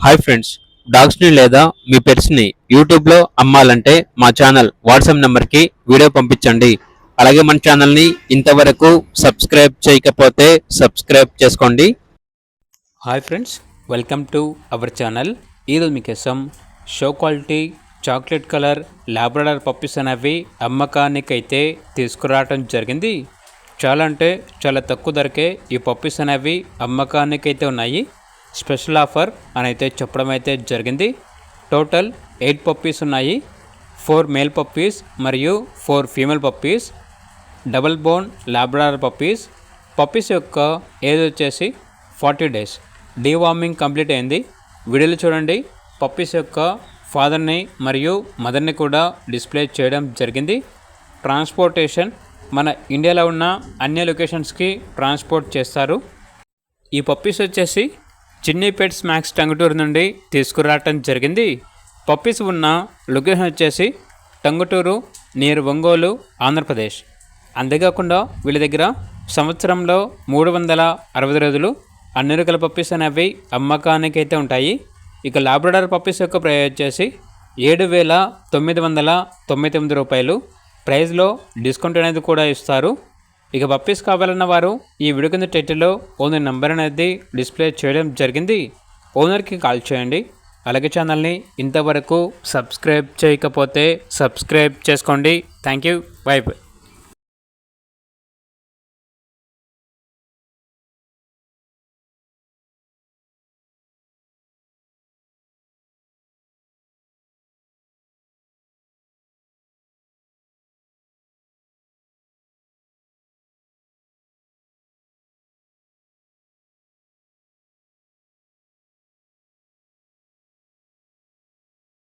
Hi friends, డాగ్స్ని లేదా మీ పెట్స్ని యూట్యూబ్లో అమ్మాలంటే మా ఛానల్ వాట్సాప్ నెంబర్కి వీడియో పంపించండి. అలాగే మన ఛానల్ని ఇంతవరకు సబ్స్క్రైబ్ చేయకపోతే సబ్స్క్రైబ్ చేసుకోండి. Hi friends, welcome to our channel. ఈరోజు మీకోసం show quality chocolate colour Labrador puppies అనేవి అమ్మకానికైతే తీసుకురావడం జరిగింది. చాలా అంటే చాలా తక్కువ ధరకే ఈ పప్పీస్ అనేవి అమ్మకానికైతే ఉన్నాయి. స్పెషల్ ఆఫర్ అని అయితే చెప్పడం అయితే జరిగింది. టోటల్ 8 పప్పీస్ ఉన్నాయి. 4 మేల్ పప్పీస్ మరియు 4 female puppies, double bone Labrador puppies. Puppies యొక్క ఏజ్ వచ్చేసి 40 డేస్. డీవార్మింగ్ కంప్లీట్ అయింది. వీడియోలో చూడండి, పప్పీస్ యొక్క ఫాదర్ని మరియు మదర్ని కూడా డిస్ప్లే చేయడం జరిగింది. ట్రాన్స్పోర్టేషన్ మన ఇండియాలో ఉన్న అన్ని లొకేషన్స్కి ట్రాన్స్పోర్ట్ చేస్తారు. ఈ పప్పీస్ వచ్చేసి చిన్ని పెట్స్ మ్యాక్స్ టంగుటూరు నుండి తీసుకురావటం జరిగింది. పప్పీస్ ఉన్న లొకేషన్ వచ్చేసి టంగుటూరు నియర్ ఒంగోలు, ఆంధ్రప్రదేశ్. అంతేకాకుండా వీళ్ళ దగ్గర సంవత్సరంలో 360 రోజులు అన్ని రకాల పప్పీస్ అనేవి అమ్మకానికి అయితే ఉంటాయి. ఇక లాబ్రడార్ పప్పీస్ యొక్క ప్రైస్ వచ్చేసి 7,999 రూపాయలు. ప్రైస్లో డిస్కౌంట్ అనేది కూడా ఇస్తారు. ఇక పప్పీస్ కావాలన్న వారు ఈ వీడియో కింద టైటిల్లో ఓనర్ నెంబర్ అనేది డిస్ప్లే చేయడం జరిగింది. ఓనర్కి కాల్ చేయండి. అలాగే ఛానల్ని ఇంతవరకు సబ్స్క్రైబ్ చేయకపోతే సబ్స్క్రైబ్ చేసుకోండి. Thank you. By by.